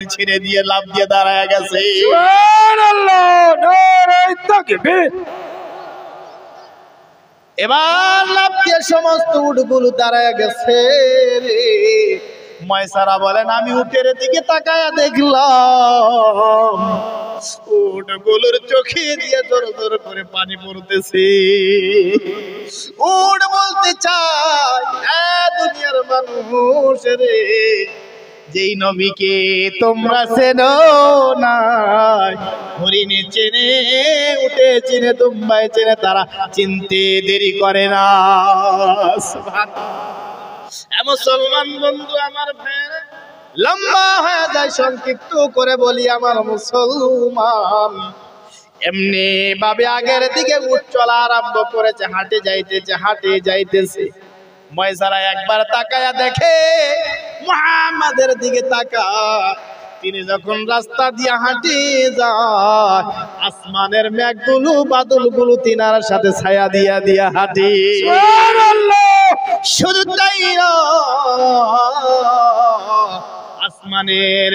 ছেড়ে দিয়ে লাফ দিয়ে দাঁড়ায় গেছে। এবার লাফ দিয়ে সমস্ত উটগুলো দাঁড়ায় গেছে রে। ময়সারা বলেন আমি উটের দিকে তাকায়া দেখলাম উটগুলোর চোখে দিয়ে জোর জোর করে পানি পড়তেছে। উট বলতে চায় দুনিয়ার মানুষ রে, যেই নবীকে তোমরা চেনো না, হরিণে চেনে, উটে চেনে, দুম্বায় চেনে, তারা চিনতে দেরি করে না। মুসলমান বন্ধু আমার ভাইরা, লম্বা হয়ে যায়, সংক্ষিপ্ত করে বলি আমার মুসলমান, এমনি ভাবে আগের দিকে উট চলা আরম্ভ করেছে, হাঁটে যাইতেছে। ময়সারা একবার তাকায়া দেখে মুহাম্মাদের দিকে তাকায়। তিনি যখন রাস্তা দিয়ে হাঁটি যায়, আসমানের মেঘগুলো বাদলগুলো তিনার সাথে ছায়া দিয়া হাঁটি। শুধু তাই না, আসমানের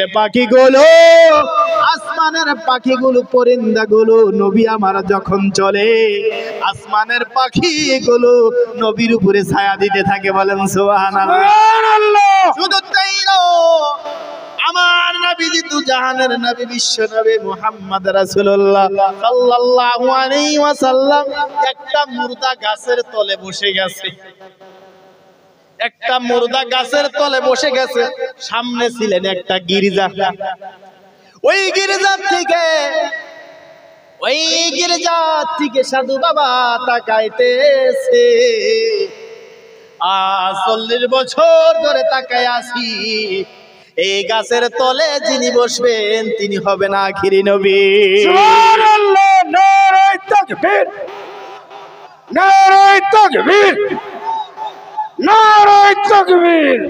পাখিগুলো পরিন্দাগুলো নবী আমার যখন চলে, আসমানের পাখিগুলো নবীর উপরে ছায়া দিতে থাকে। বলেন সুবহানাল্লাহ। শুধু তাই না, আমার নবীজি দু জাহানের নবী, বিশ্ব নবী মুহাম্মদ রাসূলুল্লাহ সাল্লাল্লাহু আলাইহি ওয়াসাল্লাম একটা মুর্দা গাছের তলে বসে গেছে। একটা মুর্দা গাছের তলে বসে গেছে। সামনে ছিলেন একটা গির্জা। ওই গির্জা থেকে সাধু বাবা তাকাইতেছে। 40 বছর ধরে তাকায় আসি, এই গাছের তলে যিনি বসবেন তিনি হবেন আখিরি নবী। সুবহানাল্লাহ, নারায়ে তাকবীর, নারায়ে তাকবীর, নারায়ে তাকবীর।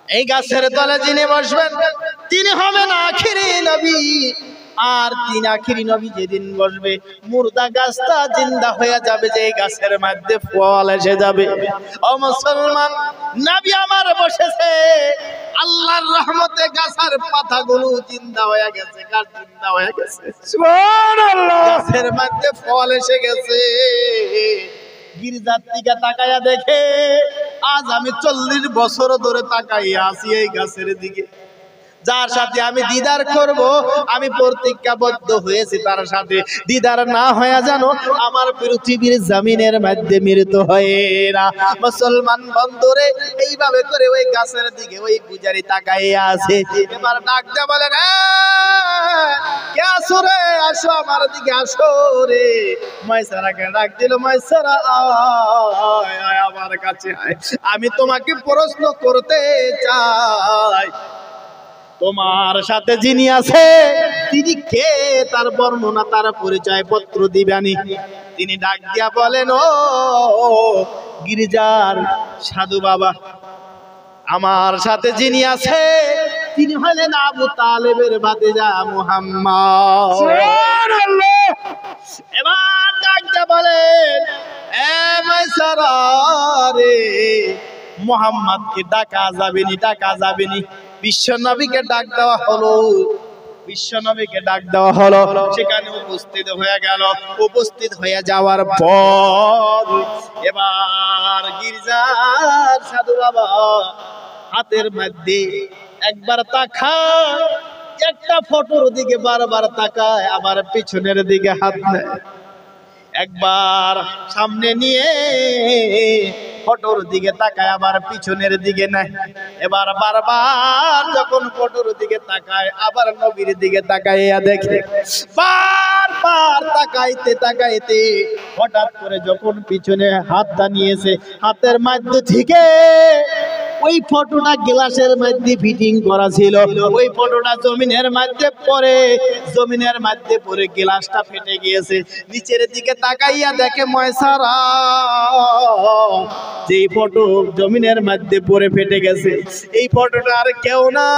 এই গাছের তলে যিনি বসবেন তিনি হবেন আখিরি নবী। আর তিন আখিরি নবী যেদিন বসবে, মুর্দা গাছটা জিন্দা হয়ে যাবে, যে গাছের মধ্যে ফল এসে যাবে। ও মুসলমান, নবী আমার বসেছে, আল্লাহর রহমতে গাছের পাতাগুলো জিন্দা হয়ে গেছে, গাছ জিন্দা হয়ে গেছে। সুবহানাল্লাহ, গাছের মধ্যে ফল এসে গেছে। গির্জার দিকে তাকায়া দেখে, আজ আমি 40 বছর ধরে তাকাইয়া আছি এই গাছের দিকে। যার সাথে আমি দিদার করব, আমি প্রতিজ্ঞাবদ্ধ হয়েছি তার সাথে দিদার না হয়ে জানো আমার পৃথিবীর জমিনের মধ্যে মৃত্যু হয় না। মুসলমান বন্ধুরে, এইভাবে করে ওই গাছের দিকে ওই পূজারি তাকাইয়া আছে। এবার ডাক দিয়ে বলেন, কে আসো রে, আসো আমার দিকে আসো রে। ময়সারাকে ডাক দিল, ময়সারা আয় আমার কাছে আয়, আমি তোমাকে প্রশ্ন করতে চাই। তোমার সাথে যিনি আছে তিনি কে, তার বর্ণনা, তার পরিচয় পত্র দিবানি। তিনি ডাক দিয়া বলেন, ও গির্জার সাধু বাবা, আমার সাথে যিনি আছে তিনি হলেন আবু তালেবের ভাতিজা মুহাম্মদ। সুবহানাল্লাহ। এবার ডাক দিয়া বলেন, এ ময়সারা রে, মুহাম্মদকে ডাকা যাবেনি। বিশ্ব নবীকে ডাক দেওয়া হলো, সেখানে উপস্থিত হয়ে গেল। উপস্থিত হয়ে যাওয়ার পর এবার গির্জার সাধু বাবা হাতের মধ্যে একবার তাকায়, একটা ফটোর দিকে বারবার তাকায়, আবার পিছনের দিকে হাত নেয়, একবার সামনে নিয়ে ফটোর দিকে তাকায়, আবার পিছনের দিকে নেয়। এবার বারবার যখন ফটোর দিকে তাকায়, আবার নবীর দিকে তাকাইয়া দেখে, বারবার তাকাইতে হঠাৎ করে যখন পিছনে হাতটা নিয়েছে, হাতের মধ্যে থেকে ওই ফটোটা গ্লাসের মধ্যে ফিটিং করা ছিল। ওই ফটোটা জমিনের মধ্যে পড়ে গ্লাসটা ফেটে গিয়েছে। নিচের দিকে তাকাইয়া দেখে ময়সারা, যে ফটো জমিনের মধ্যে পড়ে ফেটে গেছে, এই ফটোটা আর কেউ না,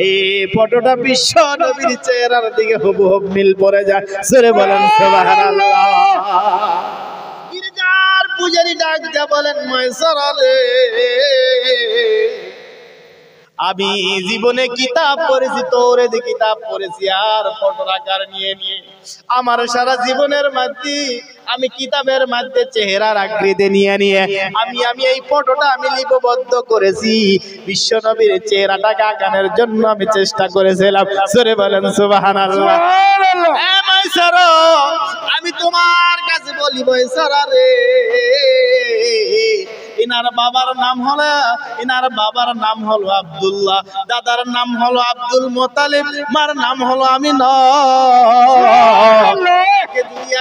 এই ফটোটা বিশ্ব নবীর চেহারার দিকে হুবহু মিল পড়ে যায়। সরে বলেন সুবহানাল্লাহ। পূজারি ডাক দিয়া বলেন, ময়সারা রে, আমি জীবনে কিতাব পড়েছি, তোরে যে কিতাব পড়েছি আর ফটোর আকার নিয়ে নিয়ে আমার সারা জীবনের মধ্যে আমি কিতাবের মধ্যে চেহারার আকৃতি নিয়ে নিয়ে আমি এই ফটোটা আমি লিপিবদ্ধ করেছি। বিশ্ব নবীর চেহারাটাকে আঁকানোর জন্য আমি চেষ্টা করেছিলাম। সরে বলেন সুবহানাল্লাহ। আমি তোমার কাছে বলি বৈসারা রে, ইনার বাবার নাম হলো আব্দুল্লাহ, দাদার নাম হলো আব্দুল মুত্তালিব, মার নাম হলো আমিনা।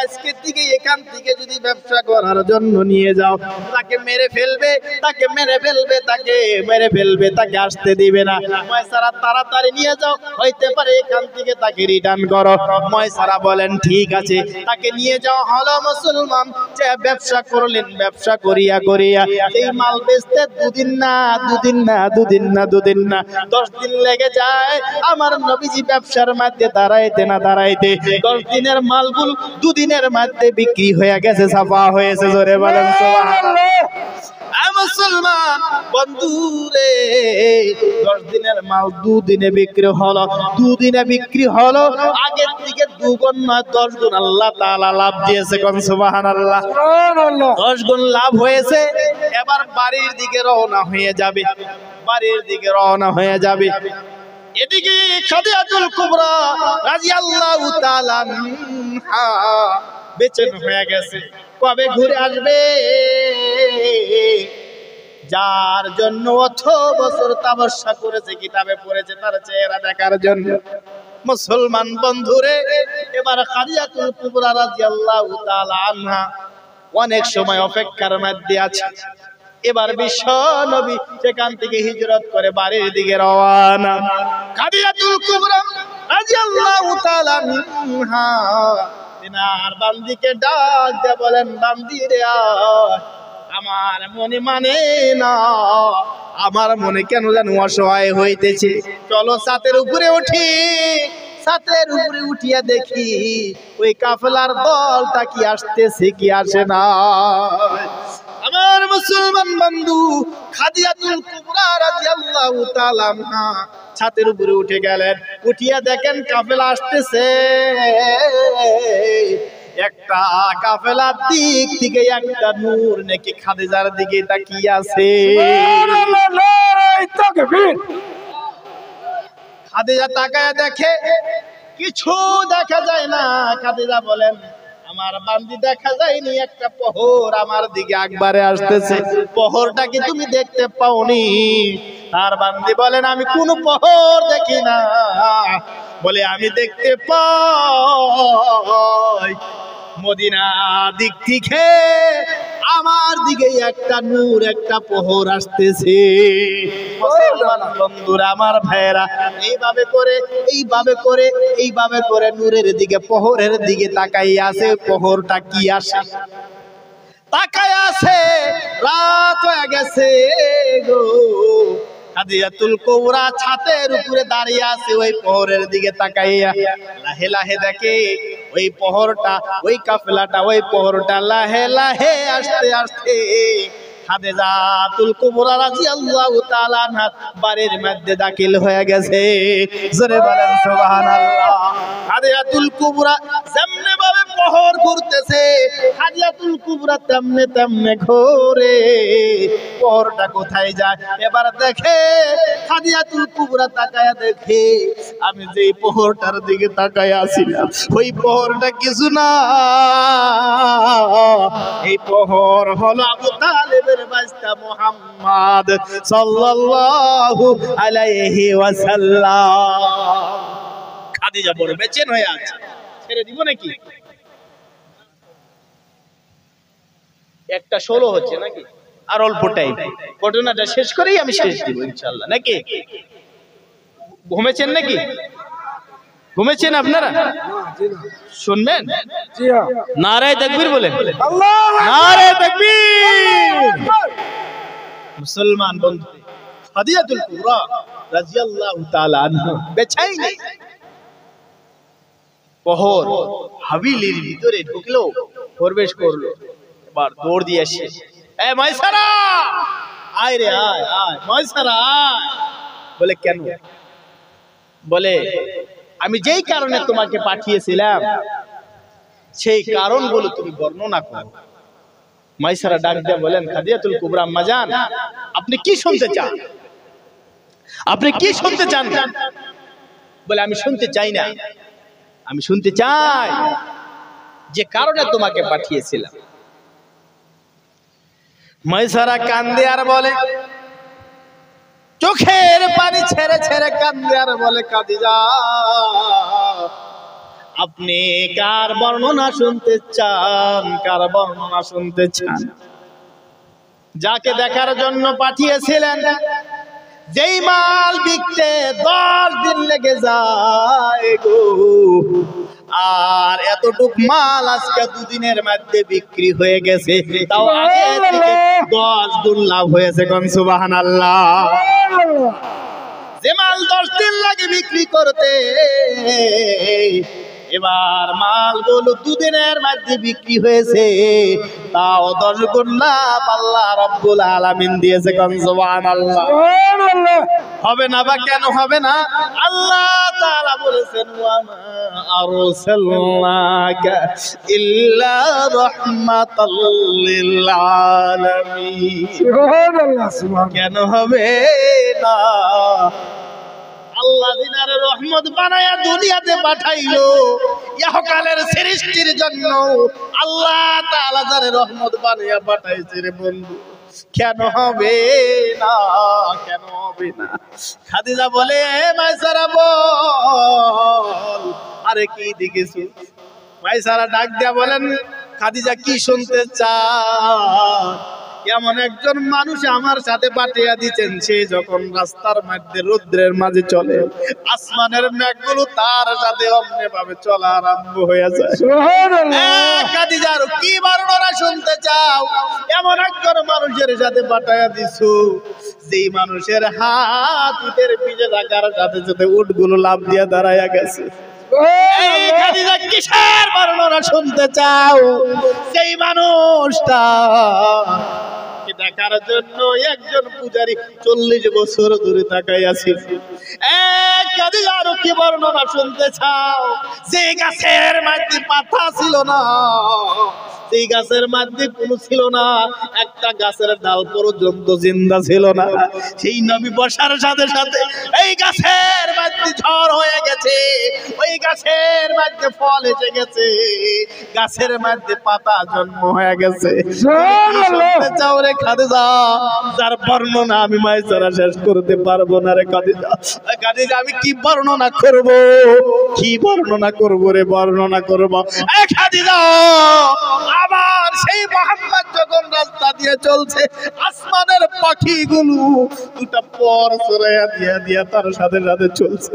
আজকে থেকে এখান থেকে যদি ব্যবসা করার জন্য নিয়ে যাও, তাকে মেরে ফেলবে, তাকে আসতে দিবে না। ময়সারা তাড়াতাড়ি নিয়ে যাও, হইতে পারে এখান থেকে তাকে রিটার্ন করো। ময়সারা বলেন ঠিক আছে, তাকে নিয়ে যাও। হলো মুসলমান যে ব্যবসা করলেন, ব্যবসা করিয়া এই মাল বেচতে দুদিন না 10 দিন লেগে যায় আমার নবীজি ব্যবসার মধ্যে দাঁড়াইতে 10 দিনের মালগুলো 2 দিনের মধ্যে বিক্রি হয়ে গেছে, সাফা হয়েছে। জোরে বলেন সুবহানাল্লাহ। মুসলমান বন্ধু রে, 10 দিনের মাল 2 দিনে বিক্রি হলো, আগের থেকে 2 গুণ নয় 10 গুণ আল্লাহ তাআলা লাভ দিয়েছে। কোন সুবহানাল্লাহ। 10 গুণ লাভ হয়েছে। এবার বাড়ির দিকে রওনা হয়ে যাবে। এদিকে খাদিজাতুল কুবরা রাদিয়াল্লাহু তাআলা আনহা বেচেন হয়ে গেছে, কবে ঘুরে আসবে। যার জন্য অত বছর তপস্যা করেছে, কিতাবে পড়েছে, তার চেহারা দেখার জন্য। মুসলমান বন্ধুরে, এবার খাদিজাতুল কুবরা রাদিয়াল্লাহু তাআলা আনহা অনেক সময় অপেক্ষার মধ্যে আছে। এবার বিশ্ব নবী সেখান থেকে হিজরত করে বাড়ির দিকে রওনা। খাদিজাতুল কুবরা রাদিয়াল্লাহু তাআলা আনহা তিনার বান্দিকে ডাক দিয়ে বলেন, বান্দি রে, আমার মনে মানে না, আমার মনে কেন যেন অসহায় হইতেছে। চলো ছাদের উপরে উঠি। ছাদের উপরে উঠিয়া দেখি ওই কাফেলার দলটা কি আসতেছে কি আসে না। আমার মুসলমান বন্ধু খাদিজাতুল কুবরা রাদিয়াল্লাহু তাআলা আনহা ছাদের উপরে উঠে গেলেন। উঠিয়া দেখেন কাফেলা আসতেছে। একটা কাফেলার দিক থেকে একটা নূর নাকি খাদিজার দিকে তাকিয়ে আছে। খাদিজা তাকায় দেখে, কিছু দেখা যায় না। খাদিজা বলেন, আমার বান্দি দেখা যায়নি, একটা প্রহর আমার দিকে একবারে আসতেছে, প্রহরটা কি তুমি দেখতে পাওনি? আর বান্দি বলেন, আমি কোন প্রহর দেখি না। বলে, আমি দেখতে পাই মদিনা দিক থেকে আমার দিকে একটা নূর, একটা প্রহর আসতেছে। মুসলমান বন্ধুরা, আমার ভাইয়েরা, এইভাবে করে নূরের দিকে, প্রহরের দিকে তাকাই আছে। প্রহরটা কি আসে? তাকাই আছে, রাত হয়ে গেছে গো। খাদিজাতুল কুবরা ছাদের উপরে দাঁড়িয়ে আছে, ওই প্রহরের দিকে তাকাইয়া লাহে লাহে দেখে ওই প্রহরটা, ওই কাফেলাটা, ওই প্রহরটা লাহে লাহে আস্তে আস্তে খাদিজাতুল কুবরা রাদিয়াল্লাহু তাআলা আনহা বাড়ির মধ্যে দাখিল হয়ে গেছে। জোরে বলেন সুবহানাল্লাহ। খাদিজাতুল কুবরা যেমনে ভাবে প্রহর ঘুরতেছে, খাদিজাতুল কুবরা তেমনে ঘোরে। প্রহরটা কোথায় যায় এবার দেখে। খাদিজাতুল কুবরা তাকায়া দেখে, আমি যেই প্রহরটার দিকে তাকায়া আছিলাম ওই প্রহরটা কিছু না, এই প্রহর হলো আবু তালেবের বাদশা মুহাম্মদ সাল্লাল্লাহু আলাইহি ওয়াসাল্লাম। খাদিজা বড় বেচেন হয়ে আছে, ছেড়ে দিব নাকি? একটা 16 হচ্ছে নাকি? আর অল্প টাইম, ঘটনাটা শেষ করেই আমি শেষ দিব ইনশাআল্লাহ, নাকি? ঘুমেছেন নাকি? ঘুমেছেন আপনারা? শুনবেন? নারায়ে তাকবীর বলেন। নারায়ে তাকবীর। মুসলমান বন্ধু, খাদিজাতুল কুবরা রাদিয়াল্লাহু তাআলা আনহা বেচাইনি প্রহর হাবিলির ভিতরে ঢুকলো, প্রবেশ করলো। এবার দৌড় দিয়ে এসে, এ ময়সারা, আয় রে আয়, ময়সারা আয়। বলে কেন? বলে আমি যেই কারণে তোমাকে পাঠিয়েছিলাম সেই কারণগুলো তুমি বর্ণনা করো। মাইসারা ডাক দিয়ে বলেন, খাদিজাতুল কুবরা আম্মা জান, আপনি কি শুনতে চান? আপনি কি শুনতে চান? বলে আমি শুনতে চাই না, আমি শুনতে চাই যে কারণে তোমাকে পাঠিয়েছিলাম। মাইসারা কান্দে আর বলে, চোখের পানি ছেড়ে ছেড়ে কান্দে আর বলে, খাদিজা আপনি কার বর্ণনা শুনতে চান? কার বর্ণনা শুনতে চান? যাকে দেখার জন্য পাঠিয়েছিলেন, যেই মাল বিকতে 10 দিন লেগে যায় গো, আর এতটুক মাল আজকে 2 দিনের মধ্যে বিক্রি হয়ে গেছে, তাও আগে থেকে 10 গুণ লাভ হয়েছে। কোন সুবহানাল্লাহ। যে মাল 10 দিন লাগে বিক্রি করতে, এবার মালগুলো 2 দিনের মধ্যে বিক্রি হয়েছে, তাও 10 গুণ লাভ আল্লাহ রাব্বুল আলামিন দিয়েছে। কোন সুবহানাল্লাহ। হবে না বা কেন হবে না? আল্লাহ তাআলা বলেছেন, ওয়া মা আরসালনাকা ইল্লা রাহমাতাল লিল আলামিন। সুবহানাল্লাহ, সুবহানাল্লাহ। কেন হবে না? আল্লাহ দিনারে রহমত বানায়া দুনিয়াতে পাঠাইলো ইহকালের সৃষ্টির জন্য। আল্লাহ তাআলা যারে রহমত বানায়া পাঠাইছে রে বন্ধু, কেন হবে না? কেন হবে না? খাদিজা বলে, মাইসারা বল, আরে কি দেখেছো? মাইসারা ডাক দিয়া বলেন, খাদিজা কি শুনতে চান? এমন একজন মানুষ আমার সাথে পাঠিয়ে দিচ্ছেন, সে যখন রাস্তার মধ্যে রৌদ্রের মাঝে চলে, আসমানের মেঘগুলো তার সাথে অমনে ভাবে চলা আরম্ভ হয়ে যায়। সুবহানাল্লাহ। খাদিজার কি বর্ণনা শুনতে চাও? এমন একজন মানুষের সাথে পাঠিয়ে দিছো, যেই মানুষের হাত উটের পিঠে রাখার সাথে সাথে উটগুলো লাফ দিয়ে দাঁড়ায়া গেছে। খাদিজা কিসের বর্ণনা শুনতে চাও? সেই মানুষটা দেখার জন্য একজন পূজারী 40 বছর ধরে তাকাইয়া ছিল। খাদিজা আরো কি বর্ণনা শুনতে চাও? যে গাছের মধ্যে পাতা ছিল না, সেই গাছের মধ্যে কোনো ছিল না, একটা গাছের ডাল পর্যন্ত জিন্দা ছিল না, সেই নবী বসার সাথে সাথে এই গাছের মধ্যে ঝড় হয়ে গেছে, ওই গাছের মধ্যে ফল এসে গেছে, গাছের মধ্যে পাতা জন্ম হয়ে গেছে। শুনতে চাও রে খাদিজা? যার বর্ণনা আমি মাইসারা শেষ করতে পারবো না রে খাদিজা। খাদিজা আমি কি বর্ণনা করব? কি বর্ণনা করব রে? বর্ণনা করব খাদিজা, আবার সেই মুহাম্মদ যখন রাস্তা দিয়ে চলছে, আসমানের পাখিগুলো দুটা পর ছড়াইয়া দিয়া দিয়া তার সাথে সাথে চলছে।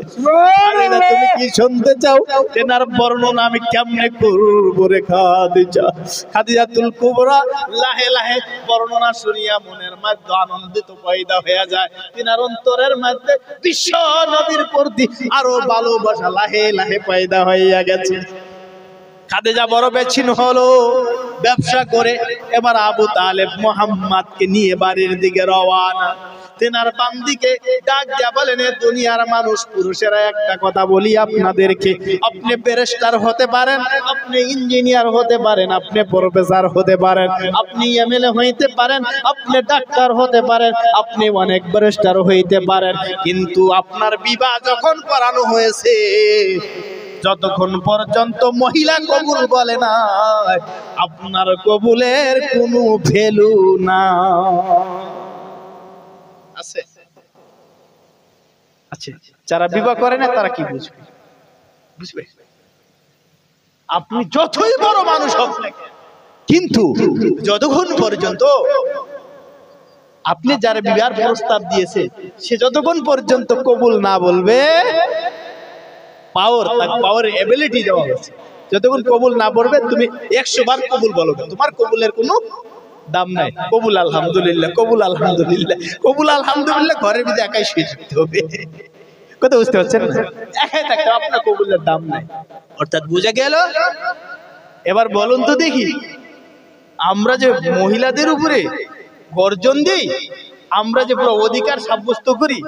তুমি কি শুনতে চাও? এনার বর্ণনা আমি কেমনে করব রে খাদিজা? খাদিজাতুল কুবরা লাহে লাহে বর্ণনা শুনিয়া মনের মধ্যে আনন্দিত পয়দা হয়ে যায়। তিনার অন্তরের মধ্যে বিশ্ব নবীর প্রতি আরো ভালোবাসা লাহে লাহে পয়দা হইয়া গেছে। খাদিজা বড় বেছিন হলো, ব্যবসা করে এবার আবু তালেব মুহাম্মদকে নিয়ে বাড়ির দিকে রওনা। তেনার বান্দিকে ডাক দিয়া বলেন, দুনিয়ার মানুষ পুরুষেরা একটা কথা বলি আপনাদেরকে, আপনি ব্যারিস্টার হতে পারেন, আপনি ইঞ্জিনিয়ার হতে পারেন, আপনি প্রফেসর হতে পারেন, আপনি এমএলএ হইতে পারেন, আপনি ডাক্তার হতে পারেন, আপনি অনেক ব্যারিস্টার হইতে পারেন, কিন্তু আপনার বিবাহ যখন করানো হয়েছে, যতক্ষণ পর্যন্ত মহিলা কবুল বলে না, আপনার কবুলের কোনো ভ্যালু না। আছে আছে যারা বিবাহ করে না তারা কি বুঝবে? বুঝবে? আপনি যতই বড় মানুষ হোক না, কিন্তু যতক্ষণ পর্যন্ত আপনি যারা বিবাহের প্রস্তাব দিয়েছে, সে যতক্ষণ পর্যন্ত কবুল না বলবে, পাওয়ার এবিলিটি দেওয়া হয়েছে, যতক্ষণ কবুল না পড়বে তুমি 100 বার কবুল বলো, তোমার কবুলের কোনো দাম নাই। কবুল আলহামদুলিল্লাহ, কবুল আলহামদুলিল্লাহ, কবুল আলহামদুলিল্লাহ ঘরের ভিতরে একাই শুয়ে থাকতে হবে। কথা বুঝতে পারছেন? একাই থাকতে আপনার কবুলের দাম নাই। অর্থাৎ বুঝে গেল। এবার বলুন তো দেখি, আমরা যে মহিলাদের উপরে গর্জন দিই, আমরা যে পুরো অধিকার সাব্যস্ত করি,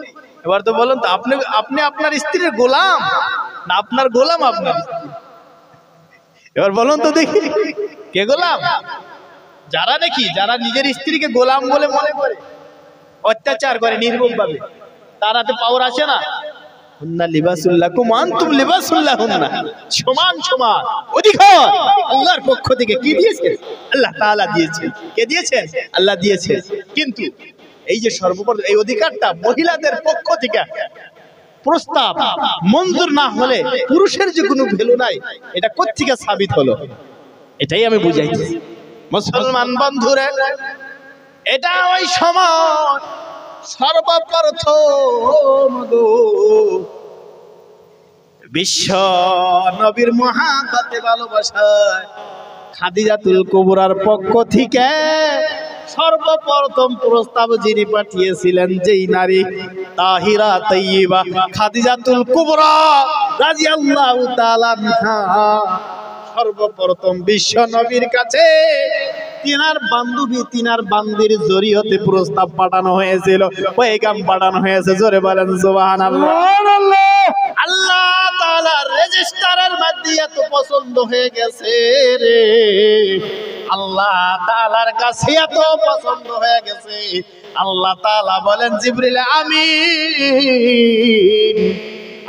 এবার তো বলুন তো, আপনি আপনি আপনার স্ত্রীর গোলাম না আপনার গোলাম আপনার স্ত্রী? এবার বলুন তো দেখি কে গোলাম? যারা নাকি যারা নিজের স্ত্রীকে গোলাম বলে মনে করে, অত্যাচার করে নির্মম ভাবে, তার হাতে পাওয়ার আছে না? হুন্না লিবাসুল্লাকুম আনতুম লিবাসুল্লাহুন্না, সমান সমান অধিকার আল্লাহর পক্ষ থেকে কি দিয়েছে? আল্লাহ তাআলা দিয়েছেন। কে দিয়েছেন? আল্লাহ দিয়েছেন। কিন্তু এই যে সর্বপ্রথম এই অধিকারটা মহিলাদের পক্ষ থেকে প্রস্তাব মঞ্জুর না হলে পুরুষের যে কোনো ভ্যালু নাই, এটা কোত্থেকে সাবিত হলো? এটাই আমি বুঝাইছি মুসলমান বন্ধুরা। এটা ওই সময় সর্বপ্রথম বিশ্ব নবীর মহাব্বতে ভালোবাসায় খাদিজাতুল কুবরার পক্ষ থেকে সর্বপ্রথম প্রস্তাব যিনি পাঠিয়েছিলেন, যেই নারী তাহিরা তাইয়্যিবা খাদিজাতুল কুবরা রাদিয়াল্লাহু তাআলা আনহা, সর্বপ্রথম বিশ্ব নবীর কাছে তিনার বান্ধবী তিনার বান্দির জরিয়তে প্রস্তাব পাঠানো হয়েছিল, পয়গাম পাঠানো হয়েছে। জোরে বলেন সুবহানাল্লাহ। আল্লাহ তাআলার রেজিস্টারের মধ্যে এত পছন্দ হয়ে গেছে রে, আল্লাহ তাআলার কাছে এত পছন্দ হয়ে গেছে, আল্লাহ তাআলা বলেন জিবরিল আমিন,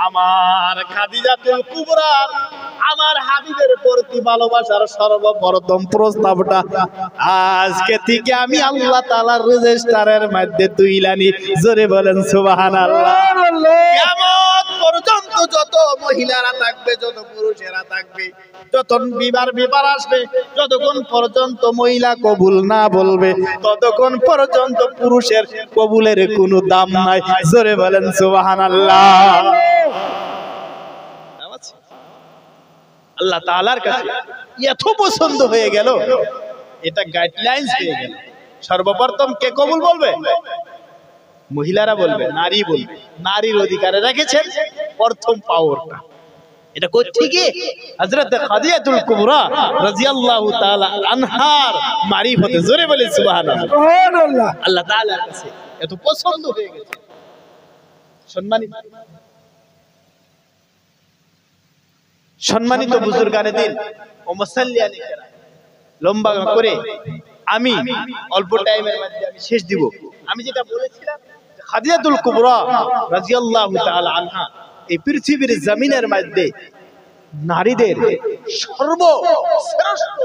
আমার খাদিজাতুল কুবরা আমার হাবিবের প্রতি ভালোবাসার সর্বপ্রথম প্রস্তাবটা আজকে থেকে আমি আল্লাহ তাআলার রেজিস্টারের মধ্যে তুইলানি। জোরে বলেন সুবহানাল্লাহ। কিয়ামত পর্যন্ত যত মহিলারা থাকবে, যত পুরুষেরা থাকবে, যত বিবার আসবে, যতক্ষণ পর্যন্ত মহিলা কবুল না বলবে, ততক্ষণ পর্যন্ত পুরুষের কবুলের কোনো দাম নাই। জোরে বলেন সুবহানাল্লাহ। আল্লাহ তাআলার কাছে এত পছন্দ হয়ে গেল, এটা গাইডলাইন্স হয়ে গেল। সর্বপ্রথম কে কবুল বলবে? মহিলারা বলবে, নারী বলবে। নারীর অধিকারে রেখেছেন প্রথম পাওয়ারটা। এটা কোত্থেকে? হযরত খাদিজাতুল কুবরা রাদিয়াল্লাহু তাআলা আনহার মারিফতে। জোরে বলে সুবহানাল্লাহ। সুবহানাল্লাহ। আল্লাহ তাআলার কাছে এত পছন্দ হয়ে গেছে। সম্মানিত বুজুর্গানে দিন ও মুসাল্লিয়ানে কেরাম, লম্বা করে আমি অল্প টাইমের মধ্যে আমি শেষ দিব। আমি যেটা বলেছিলাম, খাদিজাতুল কুবরা রাদিয়াল্লাহু তাআলা আনহা এই পৃথিবীর জমিনের মধ্যে নারীদের সর্বশ্রেষ্ঠ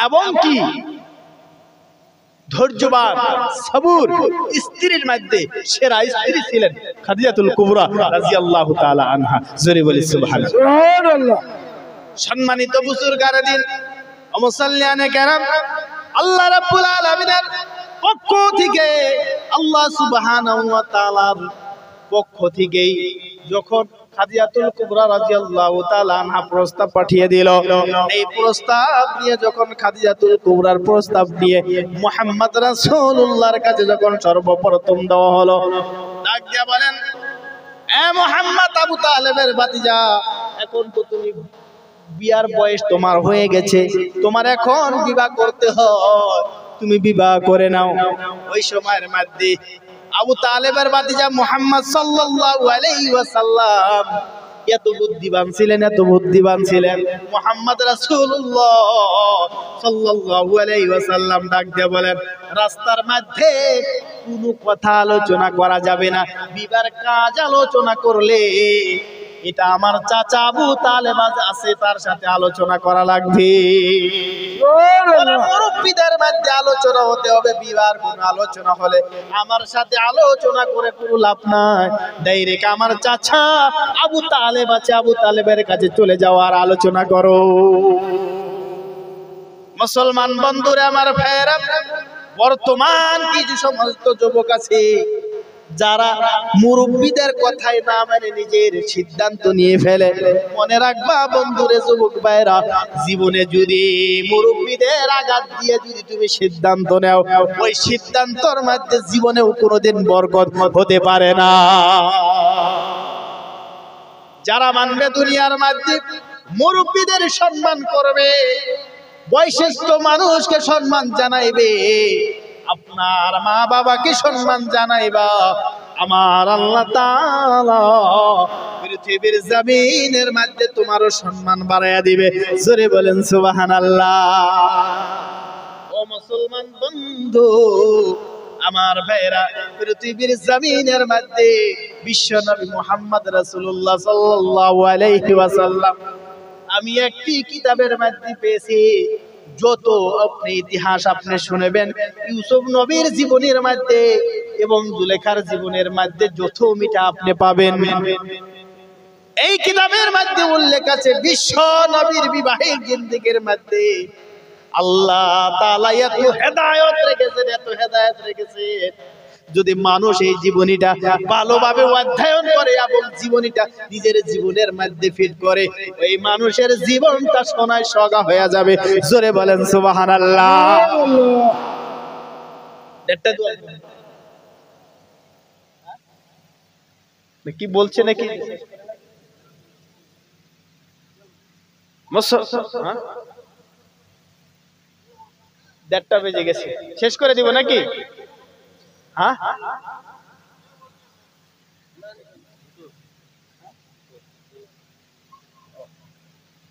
এবং কি ধৈর্যবান সবুর স্ত্রীর মধ্যে সেরা স্ত্রী ছিলেন খাদিজাতুল কুবরা রাদিয়াল্লাহু তাআলা আনহা। জোরে বলি সুবহানাল্লাহ। সম্মানিত বুজুর্গানে দিন ও মুসাল্লিয়ানে কেরাম, আল্লাহ রাব্বুল আলামিনের পক্ষ থেকে, আল্লাহ সুবহানাহু ওয়া তাআলার পক্ষ থেকে যখন খাদিজাতুল কুবরা রাদিয়াল্লাহু তাআলা আনহা প্রস্তাব পাঠিয়ে দিল, এই প্রস্তাব নিয়ে যখন খাদিজাতুল কুবরার প্রস্তাব নিয়ে মুহাম্মদ রাসূলুল্লাহর কাছে যখন সর্বপ্রথম দেওয়া হলো, ডাক দিয়া বলেন, এ মুহাম্মদ আবু তালেবের ভাতিজা, এখন তো তুমি বিয়ার বয়স তোমার হয়ে গেছে, তোমার এখন বিবাহ করতে হয়, তুমি বিবাহ করে নাও। ওই সময়ের মধ্যে আবু তালেবের ভাতিজা মুহাম্মদ সাল্লাল্লাহু আলাইহি ওয়াসাল্লাম এত বুদ্ধিমান ছিলেন, এত বুদ্ধিমান ছিলেন। মুহাম্মদ রাসূলুল্লাহ সাল্লাল্লাহু আলাইহি ওয়াসাল্লাম ডাক দিয়ে বলেন, রাস্তার মধ্যে কোনো কথা আলোচনা করা যাবে না, বিবাহের কাজ আলোচনা করলে এটা আমার চাচা আবু তালেব আছে, তার সাথে আলোচনা করা লাগবে। মুরব্বিদের মধ্যে আলোচনা হতে হবে, বিবাহের কোন আলোচনা হলে আমার সাথে আলোচনা করে কোনো লাভ নাই। ডাইরেক্ট আমার চাচা আবু তালেব আছে, আবু তালেবের কাছে চলে যাও আর আলোচনা করো। মুসলমান বন্ধুরা আমার ভাইয়েরা, বর্তমান কিছু সমস্ত যুবক আছে যারা মুরব্বিদের কথায় না মানে নিজের সিদ্ধান্ত নিয়ে ফেলে। মনে রাখবা বন্ধুরে, যুবক ভাইরা, জীবনে যদি মুরব্বিদের আঘাত দিয়ে যদি তুমি সিদ্ধান্ত নাও, ওই সিদ্ধান্তর মধ্যে জীবনেও কোনোদিন বরকত হতে পারে না। যারা মানবে দুনিয়ার মধ্যে মুরব্বিদের সম্মান করবে, বয়স্ক মানুষকে সম্মান জানাইবে, আপনার মা বাবাকে সম্মান জানাইবা, আমার আল্লাহ তাআলা পৃথিবীর জমিনের মধ্যে তোমারও সম্মান বাড়ায়া দিবে। জোরে বলেন সুবহানাল্লাহ। ও মুসলমান বন্ধু আমার ভাইরা, পৃথিবীর জমিনের মধ্যে বিশ্ব নবী মুহাম্মদ রাসূলুল্লাহ সাল্লাল্লাহু আলাইহি ওয়াসাল্লাম আমি একটি কিতাবের মধ্যে পেয়েছি, যত আপনি ইতিহাস আপনি শুনবেন ইউসুফ নবীর জীবনের মধ্যে এবং জুলেখার জীবনের মধ্যে যত মিটা আপনি পাবেন, এই কিতাবের মধ্যে উল্লেখ আছে বিশ্ব নবীর বিবাহিক জিন্দেগির মধ্যে আল্লাহ তাআলা এত হেদায়েত রেখেছেন, এত হেদায়েত রেখেছেন। যদি মানুষ এই জীবনীটা ভালোভাবে অধ্যয়ন করে এবং জীবনীটা নিজের জীবনের মধ্যে ফিট করে, ওই মানুষের জীবনটা সোনায় সোহাগা হয়ে যাবে। জোরে বলেন সুবহানাল্লাহ। কি বলছে নাকি? দেড়টা বেজে গেছে, শেষ করে দিব নাকি? হ্যাঁ,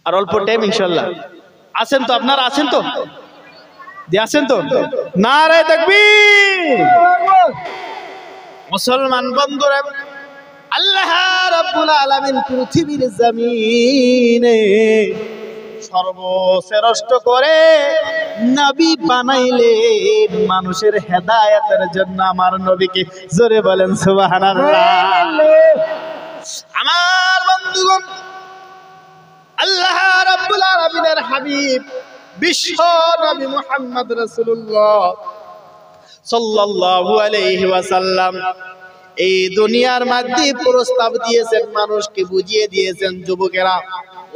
আর অল্প টাইম ইনশাআল্লাহ। আছেন তো আপনারা? আছেন তো? আছেন তো? নারে তাকবীর। মুসলমান বন্ধুরা, আল্লাহ রাব্বুল আলামিন পৃথিবীর জমিনে সর্বশ্রেষ্ঠ করে নবী বানাইলেন মানুষের হেদায়েতের জন্য আমার নবীকে। জোরে বলেন সুবহানাল্লাহ। আমার বন্ধুগণ, আল্লাহ রাব্বুল আলামিনের হাবিব বিশ্ব নবী মুহাম্মদ রাসূলুল্লাহ সাল্লাল্লাহু আলাইহি ওয়াসাল্লাম এই দুনিয়ার মধ্যে প্রস্তাব দিয়েছেন, মানুষকে বুঝিয়ে দিয়েছেন, যুবকেরা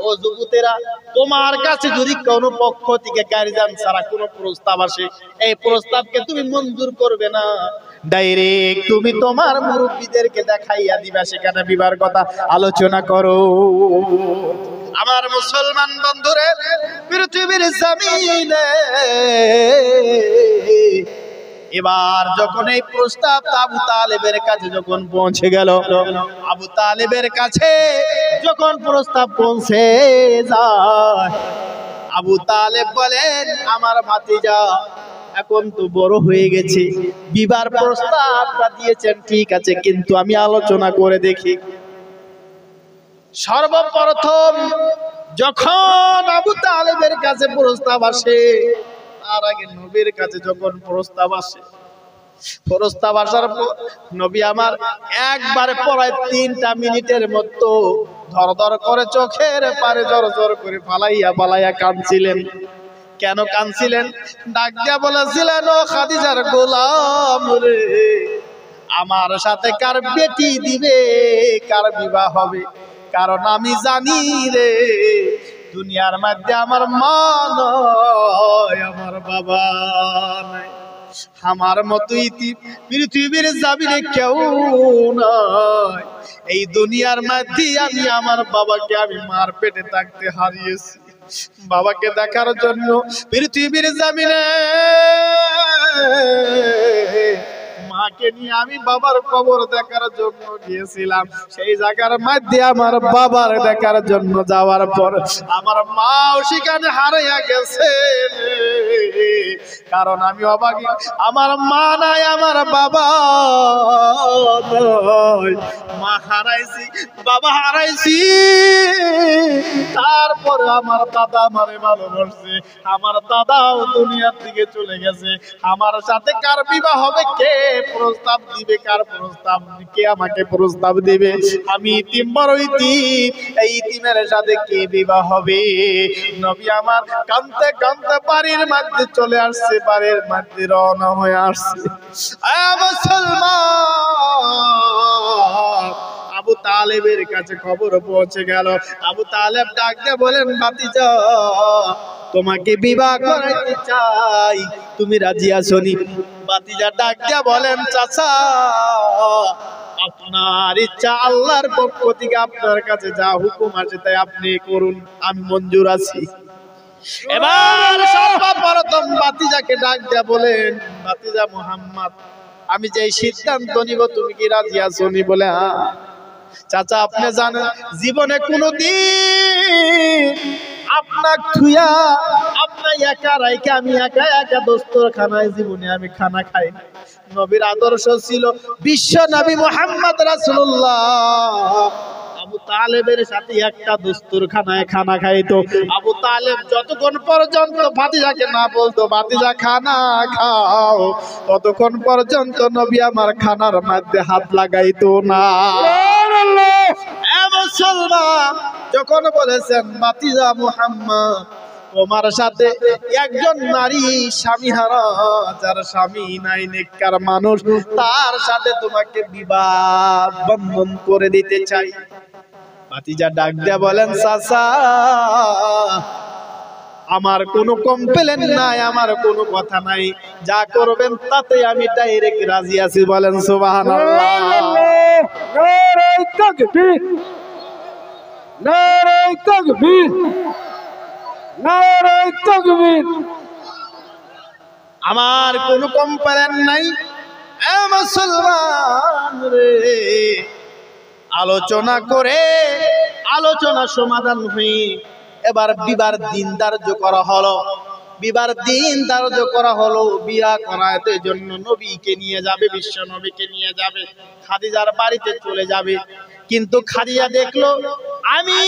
ও যুবতীরা, তোমার কাছে যদি কোনো পক্ষ থেকে গার্জিয়ান ছাড়া কোনো প্রস্তাব আসে, এই প্রস্তাবকে তুমি মঞ্জুর করবে না, ডাইরেক্ট তুমি তোমার মুরব্বীদেরকে দেখাইয়া দিবা, সেখানে বিবাহ কথা আলোচনা করো। আমার মুসলমান বন্ধুরে, পৃথিবীর জমিনে এবার যখন এই প্রস্তাব আবু তালেবের কাছে যখন পৌঁছে গেল, আবু তালেবের কাছে যখন প্রস্তাব পৌঁছে যায়, আবু তালেব বলেন, আমার ভাতিজা এখন তো বড় হয়ে গেছে, বিবাহের প্রস্তাবটা দিয়েছেন ঠিক আছে, কিন্তু আমি আলোচনা করে দেখি। সর্বপ্রথম যখন আবু তালেবের কাছে প্রস্তাব আসে, তার আগে নবীর কাছে যখন প্রস্তাব আসে, প্রস্তাব আসার পর নবী আমার একবারে পড়ায় 3টা মিনিটের মতো ধর ধর করে চোখের পারে জোর জোর করে পালাইয়া পালাইয়া কাঁদছিলেন। কেন কাঁদছিলেন? ডাক দিয়া বলেছিলেন, ও খাদিজার গোলাম রে, আমার সাথে কার বেটি দিবে, কার বিবাহ হবে? কারণ আমি জানি রে, দুনিয়ার মধ্যে আমার মা নয়, আমার বাবা নাই, আমার মতো পৃথিবীর জমিনে কেউ নয়। এই দুনিয়ার মধ্যে আমি আমার বাবাকে আমি মার পেটে থাকতে হারিয়েছি। বাবাকে দেখার জন্য পৃথিবীর জমিনে মাকে নিয়ে আমি বাবার কবর দেখার জন্য গিয়েছিলাম। সেই জায়গার মধ্যে আমার বাবার দেখার জন্য যাওয়ার পর আমার মাও সেখানে হারাইয়া গেছে, কারণ আমি অবাক, আমার মা নাই, আমার বাবা নয়, মা হারাইছি, বাবা হারাইছি। তারপর আমার দাদা আমারে ভালোবাসছে, আমার দাদাও দুনিয়ার দিকে চলে গেছে। আমার সাথে কার বিবাহ হবে? কে প্রস্তাব দিবে? কার প্রস্তাব? কে আমাকে প্রস্তাব দিবে? আমি ইতিম, বড় ইতিম, এই ইতিমের সাথে কে বিবাহ হবে? নবী আমার কাঁদতে কাঁদতে বাড়ির মধ্যে চলে আসছে, বাড়ির মধ্যে রওনা হয়ে আসছে। মুসলমান, আবু তালেবের কাছে খবর পৌঁছে গেল। আবু তালেব ডাক দিয়ে বলেন, ভাতিজা তোমাকে বিবাহ করাইতে চাই, তুমি রাজি আছো নি? ভাতিজা ডাক দিয়ে বলেন, চাচা আপনার ইচ্ছা, আল্লাহর পক্ষ থেকে আপনার কাছে যা হুকুম আছে তাই আপনি করুন, আমি মঞ্জুর আছি। এবার সর্বপ্রথম ভাতিজাকে ডাক দিয়ে বলেন, ভাতিজা মুহাম্মদ, আমি যে সিদ্ধান্ত নিব তুমি কি রাজি আছো? নি বলে হ্যাঁ। চাচা আপনি জানেন জীবনে কোনোদিন আপনার থুয়া আপনার একা রাইকে আমি একা একা দস্তরখানায় জীবনে আমি খানা খাই। নবীর আদর্শ ছিল বিশ্ব নবী মুহাম্মদ রাসূলুল্লাহ আবু তালেবের সাথে একটা দস্তরখানায় খানা খাইতো। আবু তালেব যতক্ষণ পর্যন্ত ভাতিজাকে না বলতো ভাতিজা খানা খাও, ততক্ষণ পর্যন্ত নবী আমার খানার মধ্যে হাত লাগাইতো না। মুসলমান যখন বলেছেন ভাতিজা মুহাম্মদ তোমার সাথে একজন নারী স্বামী হারা, যার স্বামী নাই নেককার মানুষ, তার সাথে তোমাকে বিবাহ বন্ধন করে দিতে চাই। ভাতিজা ডাক দিয়া বলেন চাচা আমার কোনো কমপ্লেন নাই, আমার কোনো কথা নাই, যা করবেন তাতে আমি ডাইরেক্ট রাজি আছি। বলেন সুবহানাল্লাহ। নারে তাকবীর, নারে তাকবীর, নারে তাকবীর। আমার কোনো কমপ্লেন নাই। এ মুসলমান রে, আলোচনা করে আলোচনা সমাধান হয়ে এবার বিবার দিন ধার্য করা হলো। বিবার দিন ধার্য করা হলো, বিয়া করাতে জন্য নবীকে নিয়ে যাবে, বিশ্ব নবীকে নিয়ে যাবে, খাদিজার বাড়িতে চলে যাবে। কিন্তু খাদিজা দেখলো আমি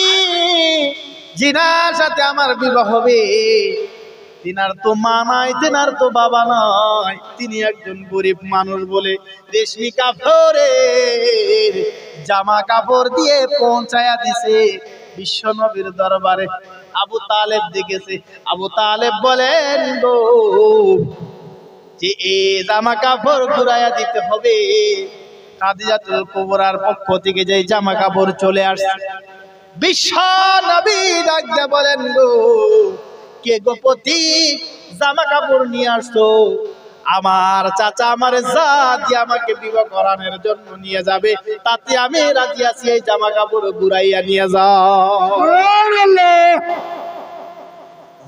জিনার সাথে আমার বিবাহ হবে, তিনার তো মা নাই, তিনার তো বাবা নাই, তিনি একজন গরিব মানুষ বলে রেশমি কাপড়ের জামা কাপড় দিয়ে পৌঁছায়া দিছে বিশ্ব নবীর দরবারে। আবু তালেব দেখেছে। আবু তালেব বলেন গো যে এই জামা কাপড় ঘুরাইয়া দিতে হবে। খাদিজাতুল কুবরার পক্ষ থেকে যে জামা কাপড় চলে আসছে, বিশ্ব নবী ডাক দিয়ে বলেন গো কে গোপতি জামা কাপড় নিয়ে আসছো? আমার চাচা আমার যা দিয়ে আমাকে বিবাহ করানোর জন্য নিয়ে যাবে, তাতে আমি রাজি আছি। এই জামা কাপড় ঘুরাইয়া নিয়ে যাও।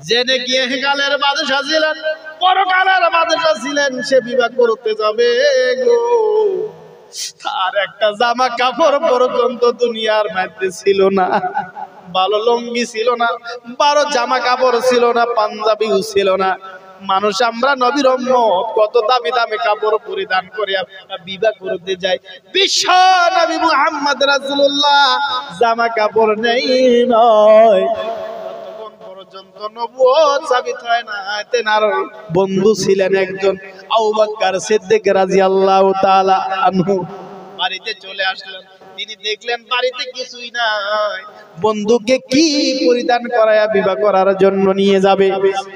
জেনে গিয়ে গালের বাদশা ছিলেন, পরকালের বাদশা ছিলেন, সে বিবাহ করতে যাবে গো, তার একটা জামা কাপড় পর্যন্ত দুনিয়ার মধ্যে ছিল না। ভালো লুঙ্গি ছিল না, ভালো জামা কাপড় ছিল না, পাঞ্জাবিও ছিল না। মানুষ আমরা নবীর উম্মত কত দামি দামি কাপড় পরিধান করে বিবাহ করতে যাই, বিশ্ব নবী মুহাম্মদ রাসূলুল্লাহ জামা কাপড় নেই নয়, ততক্ষণ পর্যন্ত নবুয়ত সাবিত হয় না। তেনার বন্ধু ছিলেন একজন আবু বকর সিদ্দিক রাদিয়াল্লাহু তাআলা আনহু। বাড়িতে চলে আসলেন, তিনি দেখলেন বাড়িতে কিছুই নাই, বন্ধুকে কি পরিধান করায়া বিবাহ করার জন্য নিয়ে যাবে।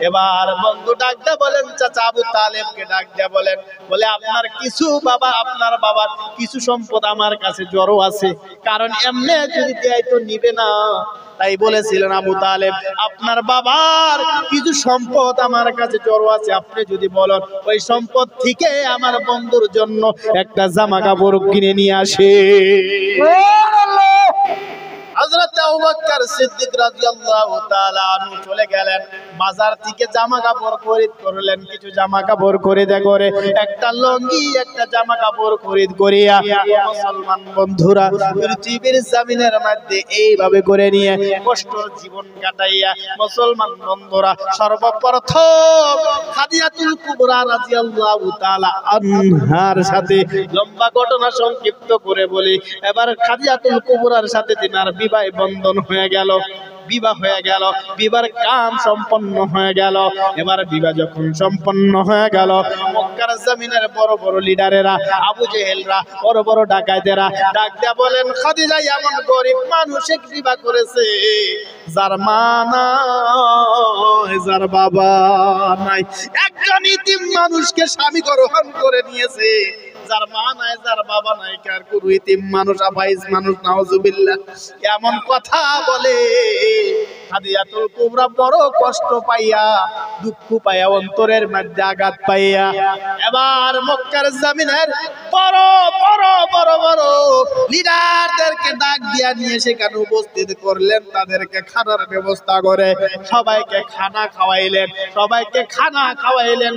এবার বন্ধু ডাক দিয়ে বলেন, চাচা আবু তালেবকে ডাক দিয়ে বলেন, বলে আপনার কিছু বাবা, আপনার বাবার কিছু সম্পদ আমার কাছে জড়ো আছে, কারণ এমনি যদি দেয় তো নিবে না। তাই বলেছিলেন আবু তালেব আপনার বাবার কিছু সম্পদ আমার কাছে জড়ো আছে, আপনি যদি বলেন ওই সম্পদ থেকে আমার বন্ধুর জন্য একটা জামা কাপড় কিনে নিয়ে আসে। হযরত আবু বকর সিদ্দিক রাদিয়াল্লাহু তাআলা আনহু চলে গেলেন, বাজার থেকে জামা কাপড় খরিদ করলেন, কিছু জামা কাপড় খরিদ করে একটা লুঙ্গি একটা জামা কাপড় খরিদ করিয়া মুসলমান বন্ধুরা পৃথিবীর জমিনের মধ্যে এইভাবে করে নিয়ে কষ্ট জীবন কাটাইয়া মুসলমান বন্ধুরা সর্বপ্রথম খাদিজাতুল কুবরা রাদিয়াল্লাহু তাআলা আনহার সাথে লম্বা ঘটনা সংক্ষিপ্ত করে বলি। এবার খাদিজাতুল কুবরার সাথে তিনার বিবাহ বন্ধন হয়ে গেল, বিবাহ হয়ে গেল, বিবাহের কাম সম্পন্ন হয়ে গেল। এবার বিবাহ যখন সম্পন্ন হয়ে গেল, মক্কার জমিনের বড় বড় লিডারেরা, আবু জেহেলরা, বড় বড় ডাকাতেরা ডাক দিয়া বলেন, খাদিজা এমন গরিব মানুষকে বিবাহ করেছে যার মা নাই, যার বাবা নাই, একজন ইতিম মানুষকে স্বামী গ্রহণ করে নিয়েছে, যার মা নাই, যার বাবা নাই, কার কোনো ইতিম মানুষ, আবাইজ মানুষ, নাউজুবিল্লাহ, এমন কথা বলে। খাদিজাতুল কুবরা বড় কষ্ট পাইয়া, দুঃখ পাইয়া, অন্তরের মধ্যে আঘাত পাইয়া এবার মক্কার জমিনের বড় বড় বড় বড় লিডারদের তাদেরকে ডাক দিয়া নিয়ে সেখানে উপস্থিত করলেন, তাদেরকে খানার ব্যবস্থা করে সবাইকে খানা খাওয়াইলেন,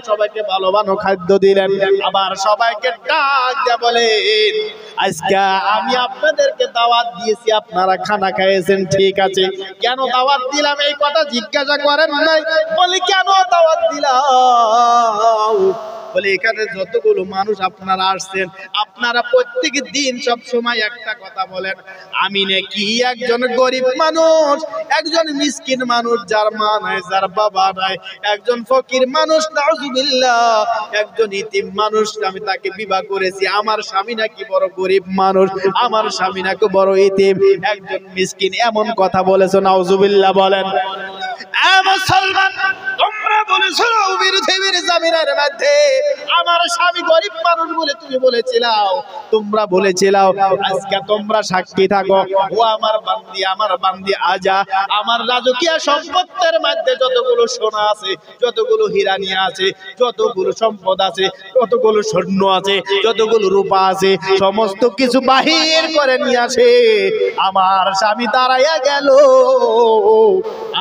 সবাইকে ভালো ভালো খাদ্য দিলেন। আবার সবাইকে ডাক দিয়া বলেন, আজকে আমি আপনাদেরকে দাওয়াত দিয়েছি, আপনারা খানা খাইয়েছেন, ঠিক আছে, কেন দাওয়াত দিলাম এই কথা জিজ্ঞাসা করেন নাই? বলি কেন দাওয়াত দিলাম? বলে এখানে যতগুলো মানুষ আপনারা আসছেন, আপনারা প্রত্যেক দিন সব সময় একটা কথা বলেন, আমি নাকি একজন গরিব মানুষ, একজন মিসকিন মানুষ, যার মা নাই, যার বাবা নাই, একজন ফকির মানুষ, নাউজুবিল্লাহ, একজন ইতিম মানুষ, আমি তাকে বিবাহ করেছি, আমার স্বামী নাকি বড় গরিব মানুষ, আমার স্বামী নাকি বড় ইতিম, একজন মিসকিন, এমন কথা বলেছো, নাউজুবিল্লাহ বলেন। মুসলমান, তোমরা বলেছো পৃথিবীর জমিনের মধ্যে আমার স্বামী গরিব মানুষ বলে তুমি বলেছিলাও, তোমরা বলেছিলাও, আজকে তোমরা সাক্ষী থাকো, ও আমার বান্দি আজা আমার রাজকীয় সম্পদের মধ্যে যতগুলো সোনা আছে, যতগুলো হীরানি আছে, যতগুলো সম্পদ আছে, যতগুলো স্বর্ণ আছে, যতগুলো রূপা আছে, সমস্ত কিছু বাহির করে নিয়ে আসে। আমার স্বামী দাঁড়াইয়া গেল,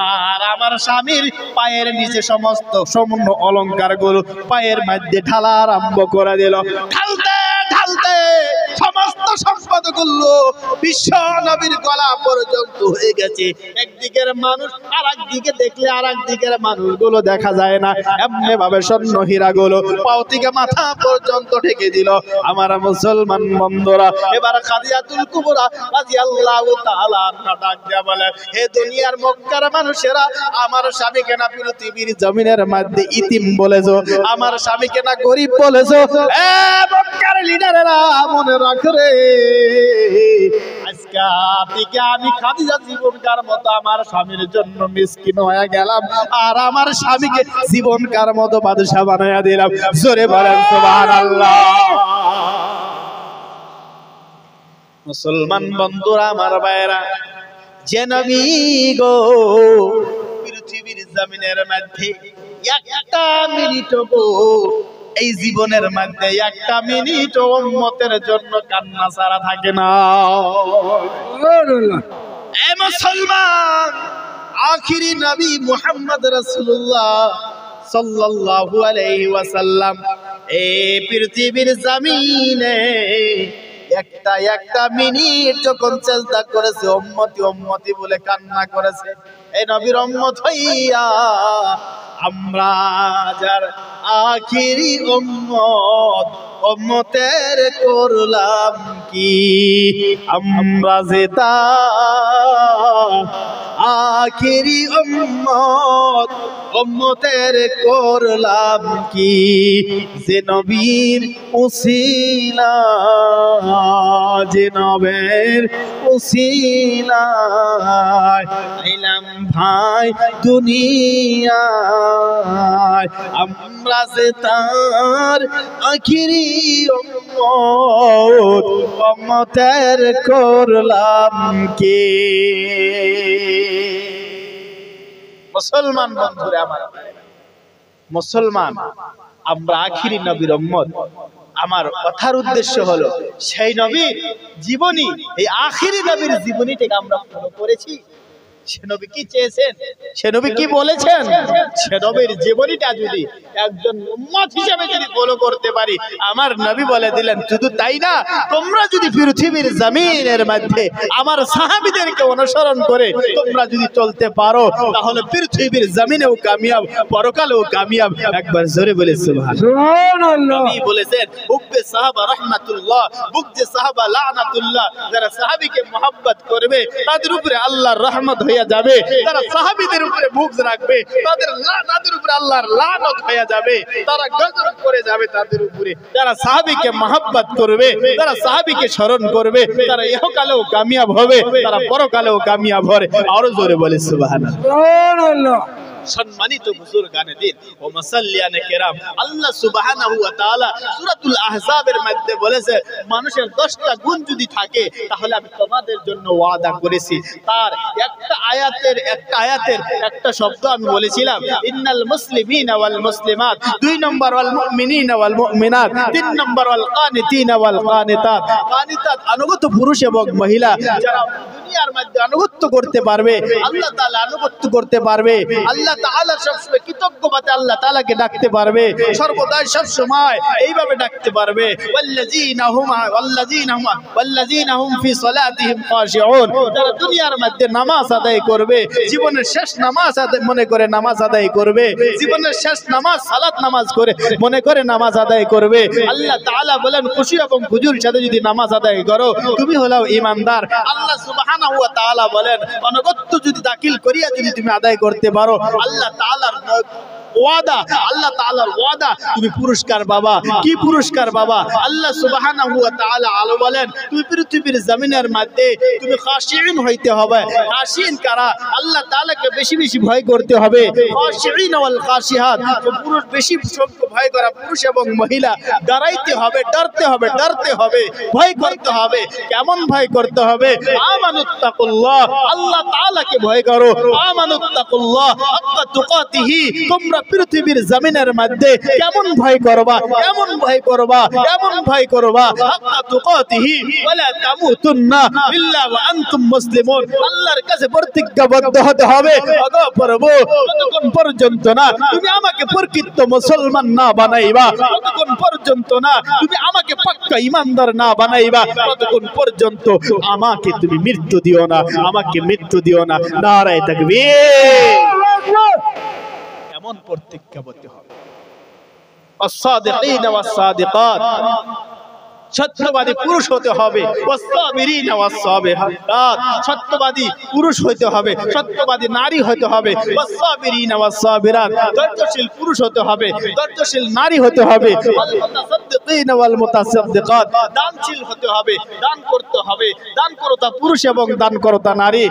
আর আমার স্বামীর পায়ের নিচে সমস্ত স্বর্ণ অলংকার গুলো পায়ের মধ্যে ঢালা আরম্ভ করে দিল। ঢালতে ঢালতে সমস্ত সম্পদ গুলো বিশ্ব নবীর গলা পর্যন্ত হয়ে গেছে। একদিকের মানুষ আর একদিকে দেখলে আর একদিকের মানুষগুলো দেখা যায় না, এমনি ভাবে স্বর্ণ হীরা গুলো পাও থেকে মাথা পর্যন্ত ঢেকে দিল। আমার মুসলমান বন্ধুরা, এবার খাদিজাতুল কুবরা রাদিয়াল্লাহু তাআলা আনহা ডাক দিয়া বলে, হে দুনিয়ার মক্কার মানুষেরা, আমার স্বামীকে না পৃথিবীর জমিনের মধ্যে ইতিম বলেছো, আমার স্বামীকে না গরিব বলেছো। এ মক্কার লিডারেরা মনে রাখরে, আজকে থেকে আমি খাদিজা জীবনকার মতো আমার স্বামীর জন্য মিসকিন হয়ে গেলাম, আর আমার স্বামীকে জীবনকার মতো বাদশা বানাইয়া দিলাম। জোরে বলেন সুবহানাল্লাহ। মুসলমান বন্ধুরা, আমার ভাইরা, যে নবী গো পৃথিবীর জমিনের মধ্যে একটা মিনিট গো, এই জীবনের মধ্যে একটা মিনিট উম্মতের জন্য কান্না ছাড়া থাকে না। এ মুসলমান, আখিরি নবী মুহাম্মদ রাসূলুল্লাহ সাল্লাল্লাহু আলাইহি ওয়াসাল্লাম এই পৃথিবীর জমিনে একটা মিনিট যখন চেষ্টা করেছে, উম্মতি উম্মতি বলে কান্না করেছে, এই নবীর উম্মত হইয়া আমরা যার আখিরি উম্মত, উম্মতের করলাম কি? আমরা যে তার আখিরি উম্মত, উম্মতের করলাম কি? যে নবীর উসিলা, যে নবীর উসিলা আইলাম ভাই দুনিয়ায়, আমরা যে তার আখিরি উম্মত, উম্মতের করলাম কি? মুসলমান বন্ধুরা আমার, মুসলমান, আমরা আখিরি নবীর উম্মত। আমার কথার উদ্দেশ্য হলো, সেই নবীর জীবনী, এই আখিরি নবীর জীবনীটাকে আমরা ফলো করেছি। সে নবী কি চেয়েছেন, সে নবী কি বলেছেন, সে নবীর জীবনীটা যদি একজন উম্মত হিসেবে যদি ফলো করতে পারি, আমার নবী বলে দিলেন, শুধু তাই না, তোমরা যদি পৃথিবীর জমিনের মধ্যে আমার সাহাবীদেরকে অনুসরণ করে তোমরা যদি চলতে পারো, তাহলে পৃথিবীর জমিনেও কামিয়াব, পরকালেও কামিয়াব। একবার জোরে বলে সুবহানাল্লাহ। নবী বলেছেন, হুব্বে সাহাবা রাহমাতুল্লাহ, বুগদে সাহাবা লানাতুল্লাহ। যারা সাহাবীকে মহব্বত করবে তাদের উপরে আল্লাহর রহমত হয়ে যাবে, তারা সাহাবীদের উপরে বুগজ রাখবে তাদের উপরে আল্লাহর লানত হয়ে যাবে, তারা গজব করে যাবে তাদের উপরে। যারা সাহাবীকে মহব্বত করবে, যারা সাহাবীকে স্মরণ করবে, তারা ইহকালেও কামিয়াব হবে, তারা পরকালেও কামিয়াব হবে। আরো জোরে বলে সুবহানাল্লাহ। সম্মানিত বুজুর্গানে দিন ও মুসাল্লিয়ানে কেরাম, আল্লাহ সুবহানাহু ওয়া তাআলা সূরাতুল আহজাবের মধ্যে বলেছে মানুষের 10টা গুণ যদি থাকে তাহলে আমি তোমাদের জন্য ওয়াদা করেছি। তার একটা আয়াতের একটা শব্দ আমি বলেছিলাম, ইন্নাল মুসলিমিনা ওয়াল মুসলিমাত, 2 নম্বর ওয়াল মুমিনিনা ওয়াল মুমিনাত, 3 নম্বর ওয়াল কানিতিনা ওয়াল কানিতাত। কানিতাত আনুগত্য পুরুষ এবং মহিলা, যারা দুনিয়ার মধ্যে আনুগত্য করতে পারবে, আল্লাহ তাআলা আনুগত্য করতে পারবে, আল্লাহ তাআলা সবসময় কৃতজ্ঞভাবে আল্লাহ তাআলাকে ডাকতে পারবে, সর্বদাই সব সময় এইভাবে ডাকতে পারবে। ওয়াল্লাযীনা হুম ফি সালাতিহিম খাশিউন, যারা দুনিয়ার মধ্যে নামাজ আদায় করবে, জীবনের শেষ নামাজ আদায় মনে করে নামাজ আদায় করবে, জীবনের শেষ নামাজ সালাত নামাজ করে মনে করে নামাজ আদায় করবে। আল্লাহ তাআলা বলেন খুশি এবং হুজুর সাথে যদি নামাজ আদায় করো তুমি হলো ঈমানদার। আল্লাহ সুবহানাহু ওয়া তাআলা বলেন অনুগত্য যদি দাখিল করিয়া যদি তুমি আদায় করতে পারো, আল্লাহ তাআলার ওয়াদা, আল্লাহ তাআলার ওয়াদা তুমি পুরস্কার পাবা। কি পুরস্কার পাবা? আল্লাহ সুবহানাহু ওয়া তাআলা আলো বলেন তুমি পৃথিবীর জমিনের মধ্যে তুমি খাশিঈন হইতে হবে। খাশিঈন কারা? আল্লাহ তাআলাকে বেশি বেশি ভয় করতে হবে। খাশিঈন ওয়াল খাশিহাত, পুরুষ বেশি ভয় করা পুরুষ এবং মহিলা, ডরাইতে হবে, ডরতে হবে, ডরতে হবে, ভয় করতে হবে। কেমন ভয় করতে হবে? আমানুত্তাকুল্লাহ, আল্লাহ তাআলাকে ভয় করো। আমানুত্তাকুল্লাহ হাক্কা তুকাতিহি, তোমরা পৃথিবীর জমিনের মধ্যে কেমন ভয় করবা, কেমন ভয় করবা, কেমন ভয় করবা? হাক্কা তুকাতিহি ওয়ালা তামুতুন্না ইল্লা ওয়া আনতুম মুসলিমুন, আল্লাহর কাছে প্রতিজ্ঞাবদ্ধ হতে হবে। ওগো প্রভু, যতক্ষণ পর্যন্ত না তুমি আমাকে প্রকৃত মুসলমান না বানাইবা, ততক্ষণ পর্যন্ত না তুমি আমাকে পাক্কা ঈমানদার না বানাইবা, ততক্ষণ পর্যন্ত আমাকে তুমি মৃত্যু দিও না, আমাকে মৃত্যু দিও না। নারায়ে তাকবীর। এমন প্রতিজ্ঞাবদ্ধ হবে। আস-সাদিকিনা ওয়াস-সাদিকাত, সত্যবাদী পুরুষ হতে হবে। ওয়াস-সাবিরিনা ওয়াস-সাবিরাত, সত্যবাদী পুরুষ হতে হবে, সত্যবাদী নারী হতে হবে। ওয়াস-সাবিরিনা ওয়াস-সাবিরাত, ধৈর্যশীল পুরুষ হতে হবে, ধৈর্যশীল নারী হতে হবে। ওয়াল-মুতাসাদ্দিকিনা ওয়াল-মুতাসাদ্দিকাত, দানশীল হতে হবে, দান করতে হবে, দানকর্তা পুরুষ এবং দানকর্তা নারী।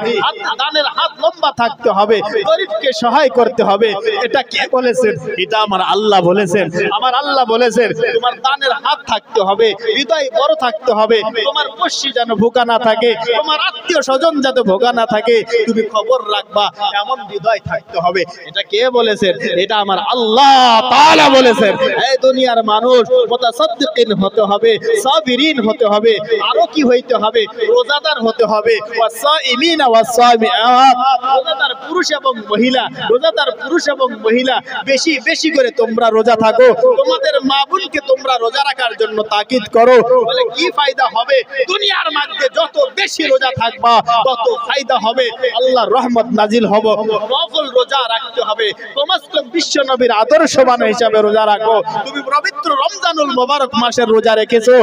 দানের হাত লম্বা থাকতে হবে, গরিবকে সহায় করতে হবে। এটা কে বলেছেন? এটা আমার আল্লাহ বলেছেন। আমার আল্লাহ বলেছেন তোমার দানের হাত থাকতে হবে, হৃদয় বড় থাকতে হবে, তোমার পশ্চি যেন ভোকা না থাকে, তোমার আত্মীয় স্বজন যাতে ভোকা না থাকে, তুমি খবর রাখবা এমন হৃদয় থাকতে হবে। এটা কে বলেছেন? এটা আমার আল্লাহ তাআলা বলেছেন। এই দুনিয়ার মানুষ মুতাসাদ্দিকিন হতে হবে, সাবিরিন হতে হবে, আরো কি হইতে হবে? রোজাদার হতে হবে। ওয়াসাইমিনা ওয়াসাইমিআত, রোজাদার পুরুষ এবং মহিলা, রোজাদার পুরুষ এবং মহিলা বেশি বেশি করে তোমরা রোজা থাকো। তোমাদের মা বোনকে তোমরা রোজা রাখার জন্য তাকিদ করো। বলে কি ফায়দা হবে? দুনিয়ার মধ্যে যত বেশি রোজা থাকবা তত ফায়দা হবে, আল্লাহর রহমত নাজিল হবে। নফল রোজা রাখতে হবে, কমসে বিশ্ব নবীর আদর্শবান হিসাবে রোজা রাখো। তুমি পবিত্র রমজানুল মুবারক মাসের রোজা রেখেছো,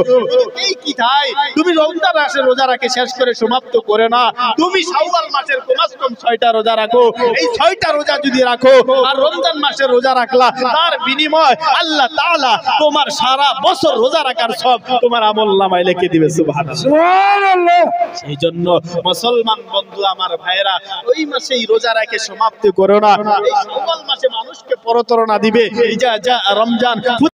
এই কি তাই তুমি রমজান মাসের রোজা রাখে শেষ করে সমাপ্ত করে না, তুমি শাওয়াল মাসের কমসে কম 6টা রোজা রাখো। এই 6টা রোজা যদি রাখো আর রমজান মাসের রোজা রাখলা, তার বিনিময় আল্লাহ তাআলা তোমার সারা বছর রোজা রাখার সব তোমার আমলনামায় লিখে দিবে। সুবহানাল্লাহ। সেই জন্য মুসলমান বন্ধু আমার ভাইরা, ওই মাসেই রোজা রেখে সমাপ্তি করো না। এই শাওয়াল মাসে মানুষকে প্রতারণা দিবে, এই যে রমজান